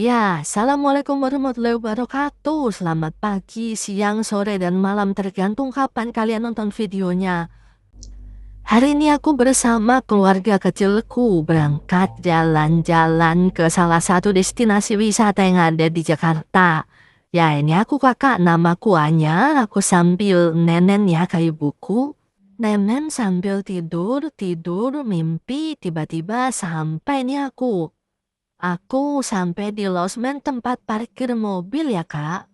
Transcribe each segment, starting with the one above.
Ya, Assalamualaikum warahmatullahi wabarakatuh. Selamat pagi, siang, sore, dan malam tergantung kapan kalian nonton videonya. Hari ini aku bersama keluarga kecilku berangkat jalan-jalan ke salah satu destinasi wisata yang ada di Jakarta. Ya, ini aku kakak, namaku Anya, aku sambil nenen ya kayak ibuku. Nenen sambil tidur, tidur, mimpi, tiba-tiba sampai nih aku. Aku sampai di losmen tempat parkir mobil ya kak.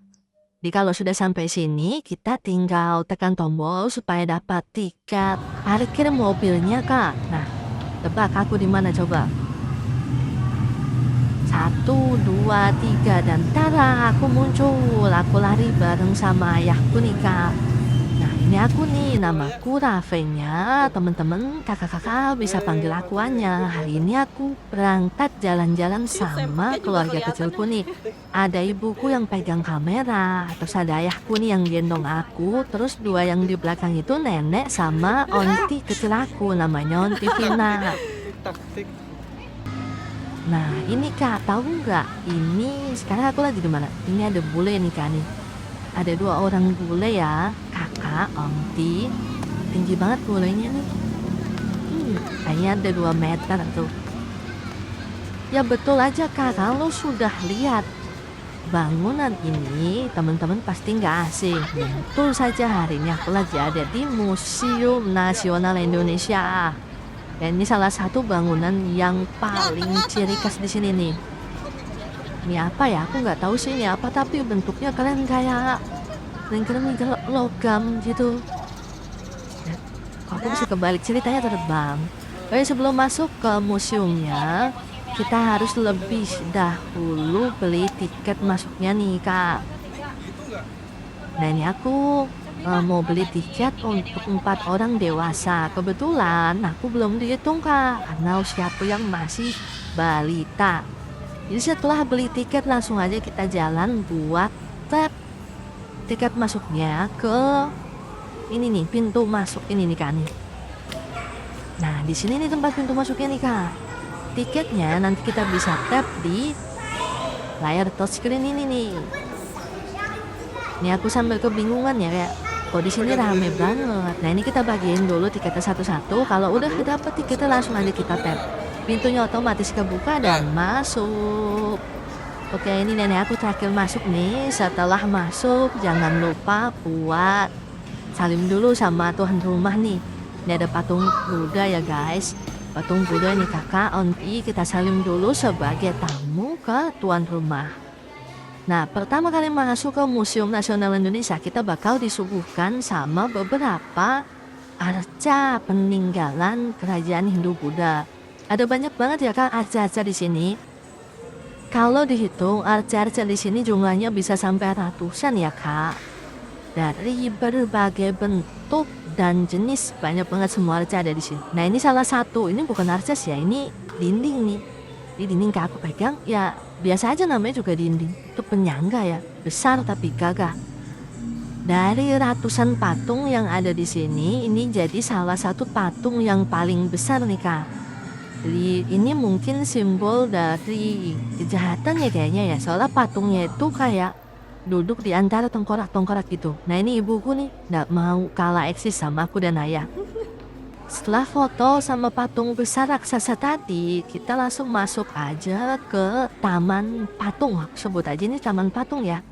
Jadi kalau sudah sampai sini, kita tinggal tekan tombol supaya dapat tiket parkir mobilnya kak. Nah, tebak aku di mana coba? Satu, dua, tiga, dan tara aku muncul. Aku lari bareng sama ayahku nih kak. Nah, ini aku nih, namaku Rafenya. Temen-temen, kakak-kakak bisa panggil aku Anya. Hari ini aku berangkat jalan-jalan sama keluarga kecilku nih. Ada ibuku yang pegang kamera, terus ada ayahku nih yang gendong aku, terus dua yang di belakang itu nenek sama onti kecil aku, namanya onti Vina. Nah, ini kak, tahu nggak? Ini sekarang aku lagi di mana? Ini ada bule nih kak nih. Ada dua orang bule ya, kakak, onti, tinggi banget bulenya nih. Kayaknya ada 2 meter tuh. Ya betul aja kak, kalau sudah lihat bangunan ini, teman-teman pasti nggak asing. Betul saja, hari ini aku lagi ada di Museum Nasional Indonesia. Dan ini salah satu bangunan yang paling ciri khas di sini nih. Ini apa ya? Aku nggak tahu sih ini apa, tapi bentuknya keren kayak keren logam gitu. Aku bisa kebalik ceritanya terbang. Tapi sebelum masuk ke museumnya, kita harus lebih dahulu beli tiket masuknya nih kak. Nah ini aku mau beli tiket untuk 4 orang dewasa. Kebetulan aku belum dihitung kak, karena usiaku yang masih balita. Jadi setelah beli tiket langsung aja kita jalan buat tap tiket masuknya ke ini nih, pintu masuk ini nih kak nih. Nah di sini nih tempat pintu masuknya nih kak. Tiketnya nanti kita bisa tap di layar touchscreen ini nih. Ini aku sambil kebingungan ya kayak kok di sini rame banget. Nah ini kita bagiin dulu tiketnya satu-satu. Kalau udah dapet tiketnya langsung aja kita tap. Pintunya otomatis kebuka dan masuk. Oke, ini nenek aku terakhir masuk nih. Setelah masuk jangan lupa buat salim dulu sama tuan rumah nih. Ini ada patung Buddha ya guys. Patung Buddha nih kakak, onti, kita salim dulu sebagai tamu ke tuan rumah. Nah, pertama kali masuk ke Museum Nasional Indonesia, kita bakal disuguhkan sama beberapa arca peninggalan kerajaan Hindu Buddha. Ada banyak banget ya kak arca-arca di sini. Kalau dihitung arca-arca di sini jumlahnya bisa sampai ratusan ya kak. Dari berbagai bentuk dan jenis, banyak banget semua arca ada di sini. Nah ini salah satu, ini bukan arca sih ya, ini dinding nih. Ini dinding kak aku pegang, ya biasa aja namanya juga dinding. Itu penyangga ya, besar tapi gagah. Dari ratusan patung yang ada di sini, ini jadi salah satu patung yang paling besar nih kak. Jadi ini mungkin simbol dari kejahatan ya kayaknya ya. Soalnya patungnya itu kayak duduk di antara tengkorak-tengkorak gitu. Nah ini ibuku nih, nggak mau kalah eksis sama aku dan ayah. Setelah foto sama patung besar raksasa tadi, kita langsung masuk aja ke taman patung. Sebut aja ini taman patung ya.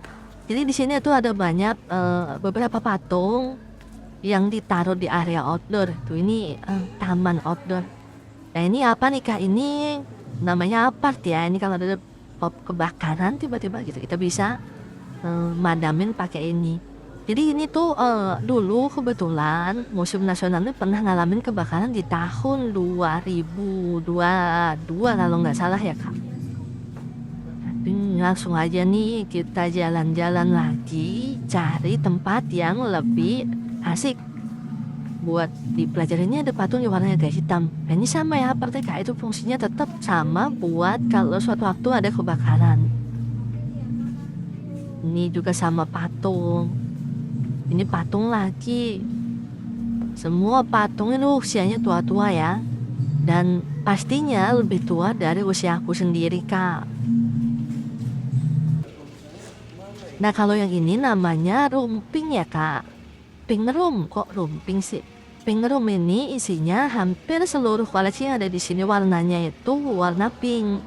Jadi di sini tuh ada banyak beberapa patung yang ditaruh di area outdoor. Tuh ini taman outdoor. Nah ini apa nih kak? Ini namanya apart ya. Ini kalau ada kebakaran tiba-tiba gitu kita bisa madamin pakai ini. Jadi ini tuh dulu kebetulan Museum Nasional ini pernah ngalamin kebakaran di tahun 2022 kalau nggak salah ya kak. Jadi langsung aja nih kita jalan-jalan lagi cari tempat yang lebih asik. Buat dipelajarinya ada patung yang warnanya agak hitam. Dan ini sama ya, partai K itu fungsinya tetap sama buat kalau suatu waktu ada kebakaran. Ini juga sama patung. Ini patung lagi. Semua patung ini usianya tua-tua ya. Dan pastinya lebih tua dari usia aku sendiri kak. Nah kalau yang ini namanya rumping ya kak. Pink room, kok rumping sih? Pink room ini isinya hampir seluruh koleksi yang ada di sini warnanya itu warna pink.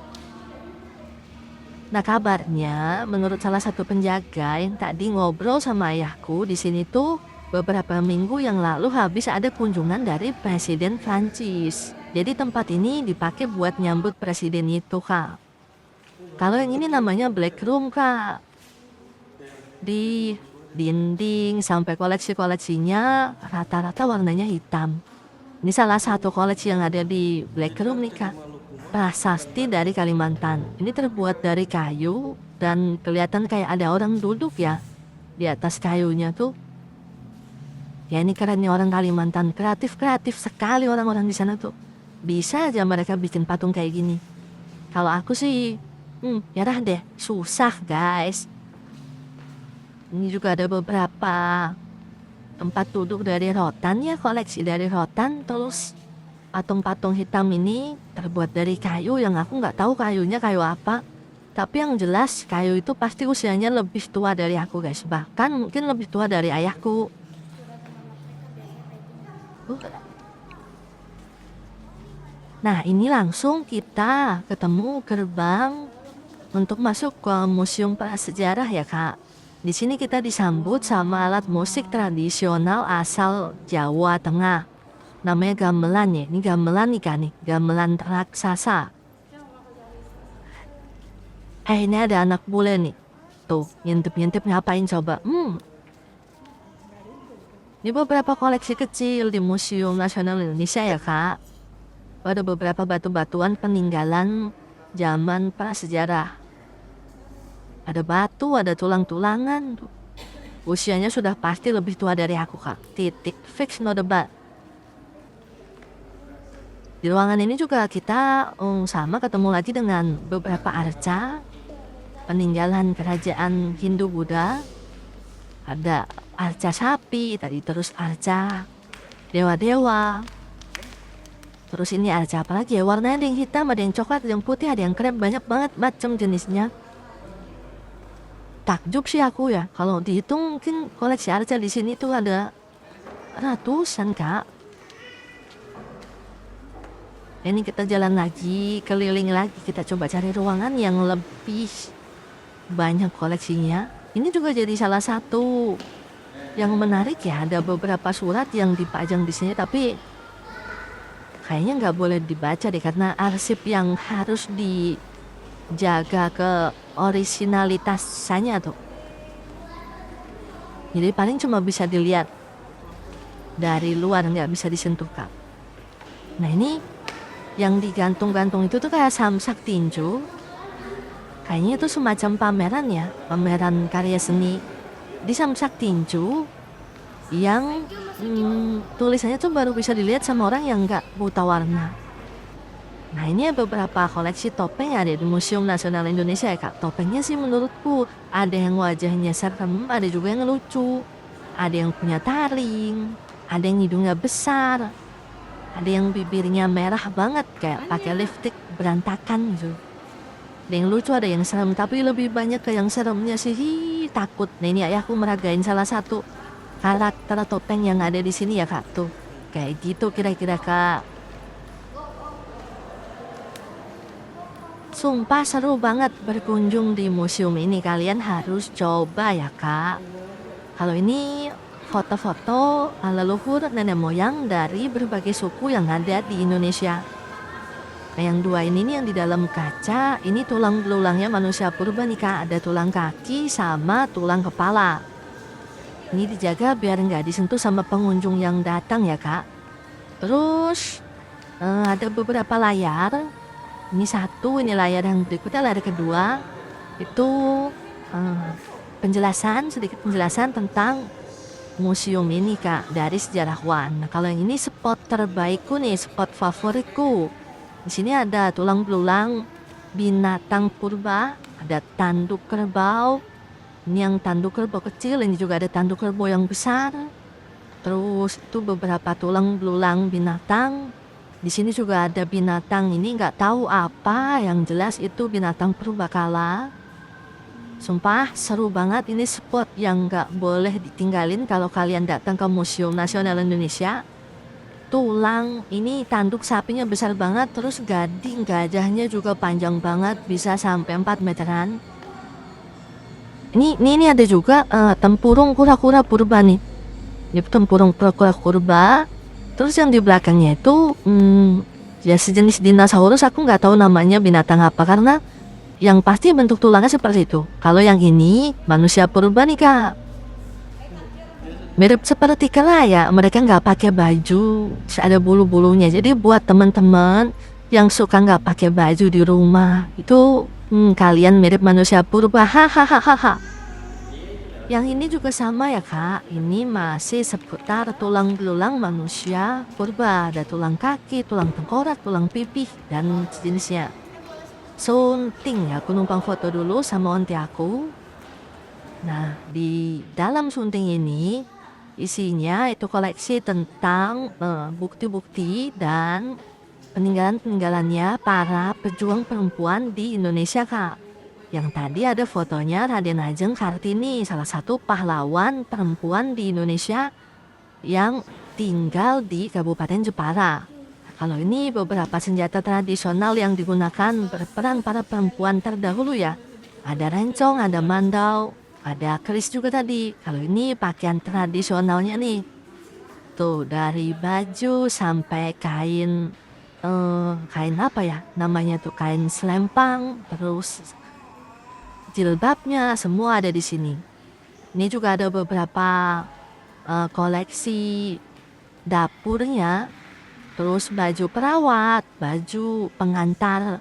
Nah kabarnya menurut salah satu penjaga yang tadi ngobrol sama ayahku di sini tuh beberapa minggu yang lalu habis ada kunjungan dari Presiden Prancis. Jadi tempat ini dipakai buat nyambut presiden itu kak. Kalau yang ini namanya black room kak. Di dinding sampai koleksi-koleksinya rata-rata warnanya hitam. Ini salah satu koleksi yang ada di black room nih kak. Prasasti dari Kalimantan. Ini terbuat dari kayu dan kelihatan kayak ada orang duduk ya di atas kayunya tuh. Ya ini kerennya orang Kalimantan, kreatif sekali orang-orang di sana tuh. Bisa aja mereka bikin patung kayak gini. Kalau aku sih, nyerah deh, susah guys. Ini juga ada beberapa tempat duduk dari rotan ya, koleksi dari rotan. Terus patung-patung hitam ini terbuat dari kayu yang aku nggak tahu kayunya kayu apa. Tapi yang jelas kayu itu pasti usianya lebih tua dari aku guys. Bahkan mungkin lebih tua dari ayahku. Nah ini langsung kita ketemu gerbang untuk masuk ke museum prasejarah ya kak. Di sini kita disambut sama alat musik tradisional asal Jawa Tengah. Namanya gamelan ya. Ini gamelan nih kan nih, gamelan raksasa. Ini ada anak bule nih. Tuh, ngintip-ngintip ngapain coba? Ini beberapa koleksi kecil di Museum Nasional Indonesia ya kak. Ada beberapa batu-batuan peninggalan zaman prasejarah. Ada batu, ada tulang-tulangan. Usianya sudah pasti lebih tua dari aku kak. Titik, fix no debat. Di ruangan ini juga kita sama ketemu lagi dengan beberapa arca peninggalan kerajaan Hindu Buddha. Ada arca sapi, tadi terus arca dewa-dewa. Terus ini arca apa lagi ya? Warnanya ada yang hitam, ada yang coklat, ada yang putih, ada yang krem, banyak banget macam jenisnya. Takjub sih aku ya, kalau dihitung mungkin koleksi arca di sini tuh ada ratusan kak. Ini kita jalan lagi, keliling lagi, kita coba cari ruangan yang lebih banyak koleksinya. Ini juga jadi salah satu yang menarik ya, ada beberapa surat yang dipajang di sini tapi kayaknya nggak boleh dibaca deh karena arsip yang harus dijaga ke originalitasnya tuh. Jadi paling cuma bisa dilihat dari luar, nggak bisa disentuh kak. Nah ini yang digantung-gantung itu tuh kayak samsak tinju. Kayaknya itu semacam pameran ya, pameran karya seni di samsak tinju yang tulisannya tuh baru bisa dilihat sama orang yang nggak buta warna. Nah ini beberapa koleksi topeng yang ada di Museum Nasional Indonesia ya kak. Topengnya sih menurutku ada yang wajahnya serem, ada juga yang lucu. Ada yang punya taring, ada yang hidungnya besar, ada yang bibirnya merah banget kayak pakai lipstick berantakan gitu. Ada yang lucu, ada yang serem, tapi lebih banyak ke yang seremnya sih, takut. Nah ini ayahku meragain salah satu karakter topeng yang ada di sini ya kak tuh. Kayak gitu kira-kira kak. Sumpah seru banget berkunjung di museum ini, kalian harus coba ya kak. Kalau ini foto-foto leluhur nenek moyang dari berbagai suku yang ada di Indonesia. Nah yang dua ini yang di dalam kaca, ini tulang belulangnya manusia purba nih kak. Ada tulang kaki sama tulang kepala. Ini dijaga biar nggak disentuh sama pengunjung yang datang ya kak. Terus ada beberapa layar. Ini satu, ini layar yang berikutnya, layar kedua. Itu sedikit penjelasan tentang museum ini kak dari sejarawan. Nah, kalau yang ini spot terbaikku nih, spot favoritku. Di sini ada tulang belulang binatang purba, ada tanduk kerbau. Ini yang tanduk kerbau kecil, ini juga ada tanduk kerbau yang besar. Terus itu beberapa tulang belulang binatang. Di sini juga ada binatang ini nggak tahu apa, yang jelas itu binatang purbakala. Sumpah seru banget, ini spot yang gak boleh ditinggalin kalau kalian datang ke Museum Nasional Indonesia. Tulang, ini tanduk sapinya besar banget, terus gading gajahnya juga panjang banget, bisa sampai 4 meteran. Ini ada juga tempurung kura-kura purba nih. Ini tempurung kura-kura purba. Terus yang di belakangnya itu ya sejenis dinosaurus, aku nggak tahu namanya binatang apa karena yang pasti bentuk tulangnya seperti itu. Kalau yang ini manusia purba nih kak, mirip seperti kera ya, mereka nggak pakai baju, ada bulu-bulunya. Jadi buat teman-teman yang suka nggak pakai baju di rumah itu kalian mirip manusia purba, hahaha. Yang ini juga sama ya kak, ini masih seputar tulang belulang manusia purba, ada tulang kaki, tulang tengkorak, tulang pipi, dan sejenisnya. Sunting ya, aku numpang foto dulu sama onti aku. Nah, di dalam sunting ini isinya itu koleksi tentang bukti-bukti dan peninggalan-peninggalannya para pejuang perempuan di Indonesia kak. Yang tadi ada fotonya Raden Ajeng Kartini, salah satu pahlawan perempuan di Indonesia yang tinggal di Kabupaten Jepara. Kalau ini beberapa senjata tradisional yang digunakan berperang para perempuan terdahulu ya. Ada rencong, ada mandau, ada keris juga tadi. Kalau ini pakaian tradisionalnya nih. Tuh dari baju sampai kain, kain apa ya namanya tuh, kain selempang, terus jilbabnya semua ada di sini. Ini juga ada beberapa koleksi dapurnya, terus baju perawat, baju pengantar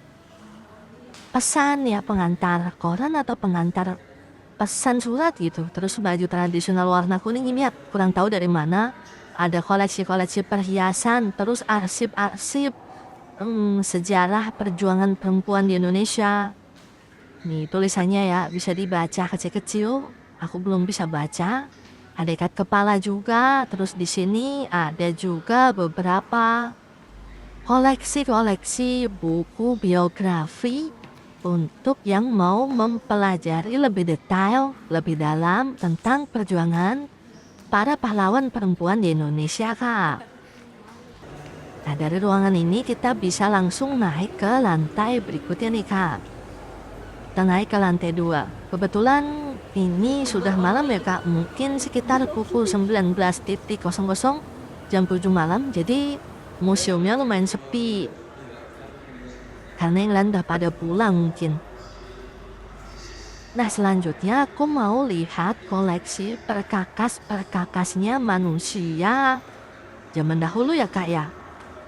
pesan ya, pengantar koran atau pengantar pesan surat gitu. Terus baju tradisional warna kuning ini ya, kurang tahu dari mana. Ada koleksi-koleksi perhiasan, terus arsip-arsip sejarah perjuangan perempuan di Indonesia. Nih tulisannya ya, bisa dibaca kecil-kecil. Aku belum bisa baca. Ada ikat kepala juga. Terus di sini ada juga beberapa koleksi buku biografi untuk yang mau mempelajari lebih detail, lebih dalam tentang perjuangan para pahlawan perempuan di Indonesia kak. Nah dari ruangan ini kita bisa langsung naik ke lantai berikutnya nih kak. Kita naik ke lantai 2. Kebetulan ini sudah malam ya kak, mungkin sekitar pukul 19.00 jam 7 malam, jadi museumnya lumayan sepi karena yang lain udah pada pulang mungkin. Nah selanjutnya aku mau lihat koleksi perkakas-perkakasnya manusia zaman dahulu ya kak ya.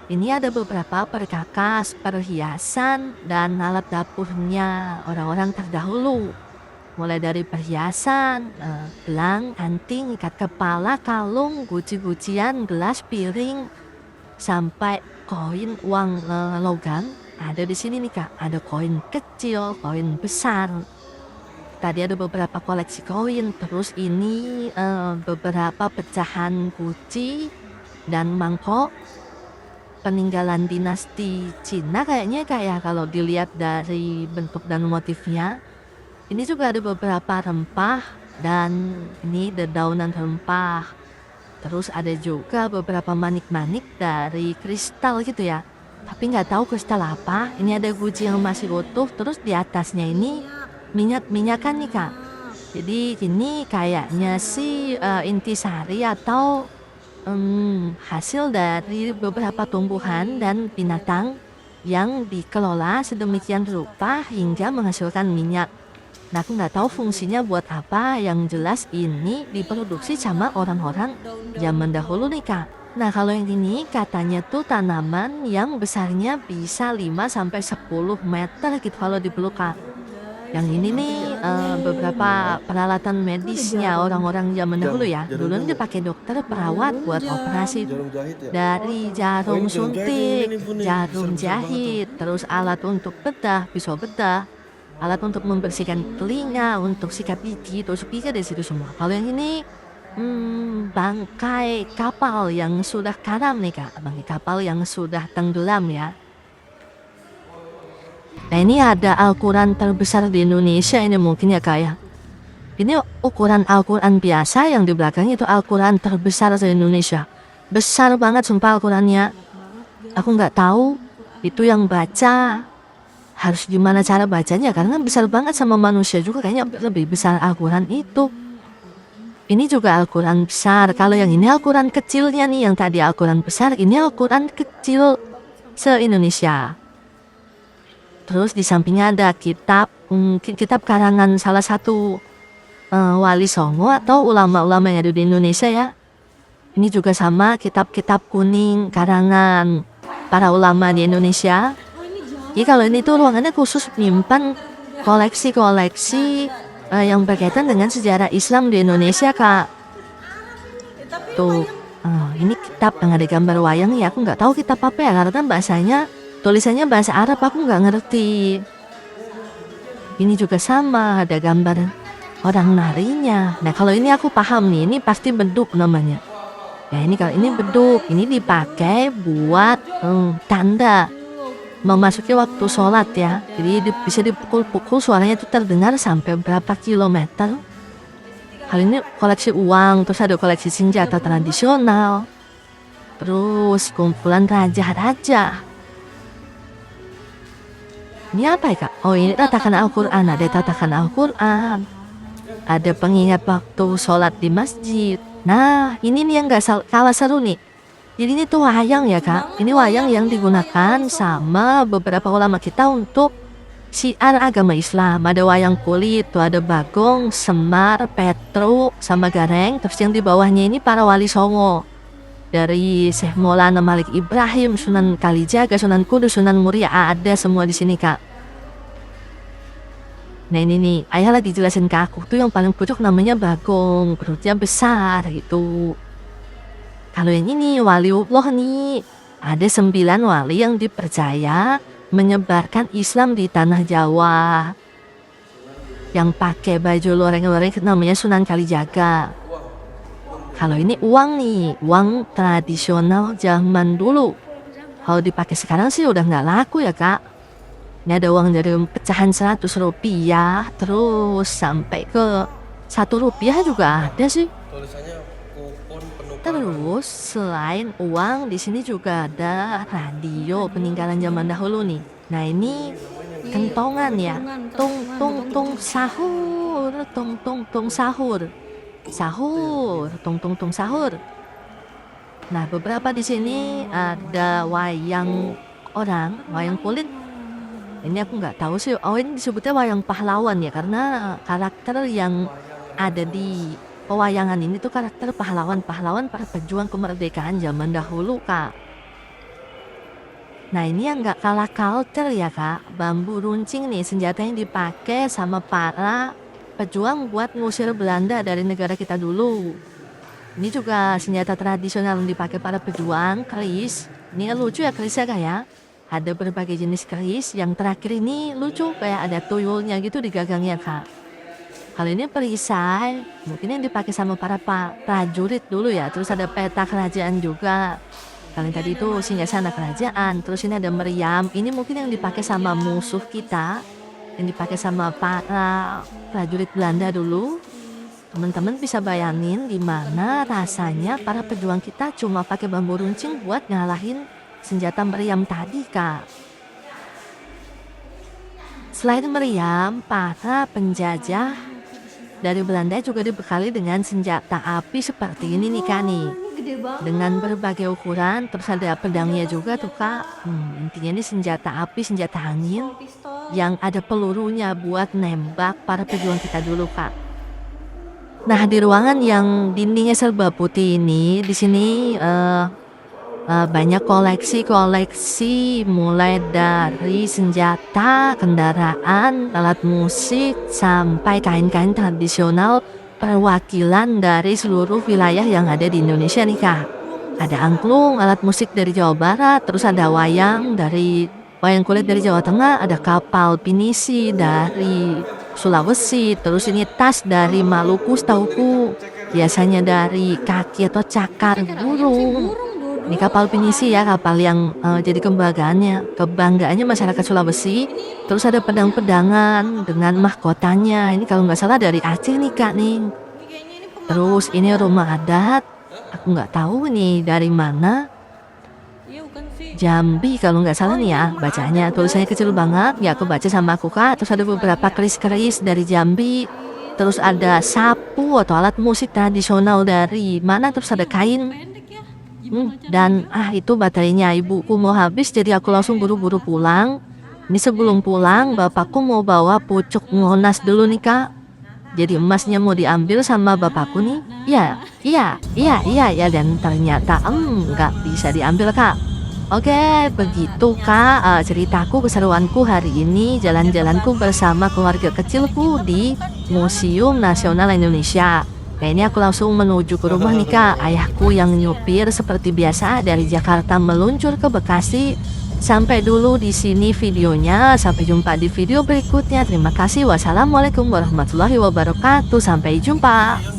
Ini ada beberapa perkakas, perhiasan, dan alat dapurnya orang-orang terdahulu. Mulai dari perhiasan, gelang, anting, ikat kepala, kalung, guci-gucian, gelas, piring, sampai koin uang logam. Ada di sini nih kak, ada koin kecil, koin besar. Tadi ada beberapa koleksi koin, terus ini beberapa pecahan guci dan mangkok. Peninggalan dinasti Cina kayaknya kayak kalau dilihat dari bentuk dan motifnya. Ini juga ada beberapa rempah dan ini dedaunan rempah. Terus ada juga beberapa manik-manik dari kristal gitu ya. Tapi nggak tahu kristal apa. Ini ada guci yang masih utuh. Terus di atasnya ini minyak-minyakan nih kak. Jadi ini kayaknya sih intisari atau hasil dari beberapa tumbuhan dan binatang yang dikelola sedemikian rupa hingga menghasilkan minyak. Nah aku nggak tahu fungsinya buat apa, yang jelas ini diproduksi sama orang-orang zaman dahulu nih kak. Nah kalau yang ini katanya tuh tanaman yang besarnya bisa 5-10 meter gitu kalau dipeluk kak. Yang ini nih beberapa peralatan medisnya orang-orang zaman dahulu ya. Dulu ini dipakai dokter perawat buat operasi dari jarum suntik, jarum jahit, terus alat untuk bedah, pisau bedah, alat untuk membersihkan telinga, untuk sikat gigi, terus pikir dari situ semua. Kalau yang ini bangkai kapal yang sudah karam nih kak, bangkai kapal yang sudah tenggelam ya. Nah ini ada Al-Quran terbesar di Indonesia ini mungkin ya Kak ya. Ini ukuran Al-Quran biasa, yang di belakangnya itu Al-Quran terbesar di Indonesia. Besar banget sumpah Al-Qurannya. Aku nggak tahu itu yang baca harus gimana cara bacanya, karena besar banget sama manusia juga, kayaknya lebih besar Al-Quran itu. Ini juga Al-Quran besar. Kalau yang ini Al-Quran kecilnya nih, yang tadi Al-Quran besar, ini Al-Quran kecil se-Indonesia. Terus di sampingnya ada kitab, mungkin kitab karangan salah satu wali songo atau ulama-ulama yang ada di Indonesia ya. Ini juga sama, kitab-kitab kuning karangan para ulama di Indonesia. Jadi kalau ini tuh ruangannya khusus menyimpan koleksi-koleksi yang berkaitan dengan sejarah Islam di Indonesia Kak. Tuh, ini kitab yang ada gambar wayang ya, aku nggak tahu kitab apa ya, karena bahasanya, tulisannya bahasa Arab, aku nggak ngerti. Ini juga sama, ada gambar orang narinya. Nah kalau ini aku paham nih, ini pasti beduk namanya. Ya ini kalau ini beduk, ini dipakai buat tanda memasuki waktu sholat ya. Jadi bisa dipukul-pukul, suaranya itu terdengar sampai berapa kilometer. Hal ini koleksi uang, terus ada koleksi senjata tradisional, terus kumpulan raja-raja. Ini apa ya Kak? Oh ini tatakan Al-Quran, ada tatakan Al-Quran. Ada pengingat waktu sholat di masjid. Nah ini nih yang gak kalah seru nih. Jadi ini tuh wayang ya Kak. Ini wayang yang digunakan sama beberapa ulama kita untuk syiar agama Islam. Ada wayang kulit, tuh ada Bagong, Semar, Petruk, sama Gareng. Terus yang di bawahnya ini para wali songo. Dari Syekh Maulana Malik Ibrahim, Sunan Kalijaga, Sunan Kudus, Sunan Muria, ada semua di sini Kak. Nah ini nih, ayah lagi jelasin ke aku tuh yang paling pucuk namanya Bagong, perutnya besar gitu. Kalau yang ini waliullah nih, ada 9 wali yang dipercaya menyebarkan Islam di tanah Jawa. Yang pakai baju loreng-loreng namanya Sunan Kalijaga. Kalau ini uang nih, uang tradisional zaman dulu. Kalau dipakai sekarang sih udah nggak laku ya Kak. Ini ada uang dari pecahan 100 rupiah, terus sampai ke 1 rupiah juga ada sih. Terus selain uang di sini juga ada radio peninggalan zaman dahulu nih. Nah ini kentongan ya, tung tung tung sahur, tung tung tung sahur, sahur, tung tung tung sahur. Nah beberapa di sini ada wayang orang, wayang kulit. Ini aku nggak tahu sih. Oh ini disebutnya wayang pahlawan ya, karena karakter yang ada di pewayangan ini tuh karakter pahlawan-pahlawan para pejuang kemerdekaan zaman dahulu Kak. Nah ini yang gak kalah culture ya Kak, bambu runcing nih, senjata yang dipakai sama para pejuang buat ngusir Belanda dari negara kita dulu. Ini juga senjata tradisional yang dipakai para pejuang, keris. Ini lucu ya kerisnya Kak ya. Ada berbagai jenis keris, yang terakhir ini lucu kayak ada tuyulnya gitu di gagangnya Kak. Kalau ini perisai, mungkin yang dipakai sama para prajurit dulu ya. Terus ada peta kerajaan juga. Kalian tadi itu singgasana kerajaan. Terus ini ada meriam. Ini mungkin yang dipakai sama musuh kita, yang dipakai sama para prajurit Belanda dulu. Teman-teman bisa bayangin gimana rasanya para pejuang kita cuma pakai bambu runcing buat ngalahin senjata meriam tadi Kak. Selain meriam, para penjajah dari Belanda juga dibekali dengan senjata api seperti ini nih Kak nih. Dengan berbagai ukuran, terus ada pedangnya juga tuh Kak. Intinya ini senjata api, senjata angin yang ada pelurunya buat nembak para pejuang kita dulu Kak. Nah di ruangan yang dindingnya serba putih ini, di sini banyak koleksi-koleksi mulai dari senjata, kendaraan, alat musik, sampai kain-kain tradisional perwakilan dari seluruh wilayah yang ada di Indonesia nih Kak. Ada angklung, alat musik dari Jawa Barat, terus ada wayang kulit dari Jawa Tengah, ada kapal pinisi dari Sulawesi, terus ini tas dari Maluku, setauku biasanya dari kaki atau cakar burung. Ini kapal pinisi ya, kapal yang jadi kebanggaannya masyarakat Sulawesi. Terus ada pedang-pedangan dengan mahkotanya. Ini kalau nggak salah dari Aceh nih Kak nih. Terus ini rumah adat. Aku nggak tahu nih dari mana. Jambi kalau nggak salah nih ya bacanya. Tulisannya kecil banget. Ya aku baca sama aku Kak. Terus ada beberapa keris-keris dari Jambi. Terus ada sapu atau alat musik tradisional dari mana. Terus ada kain. Dan itu baterainya ibuku mau habis jadi aku langsung buru-buru pulang. Ini sebelum pulang bapakku mau bawa pucuk ngonas dulu nih Kak. Jadi emasnya mau diambil sama bapakku nih. Iya, dan ternyata nggak bisa diambil Kak. Oke, begitu Kak ceritaku keseruanku hari ini jalan-jalanku bersama keluarga kecilku di Museum Nasional Indonesia. Nah ini aku langsung menuju ke rumah nih Kak. Ayahku yang nyupir seperti biasa dari Jakarta meluncur ke Bekasi. Sampai dulu di sini videonya. Sampai jumpa di video berikutnya. Terima kasih. Wassalamualaikum warahmatullahi wabarakatuh. Sampai jumpa.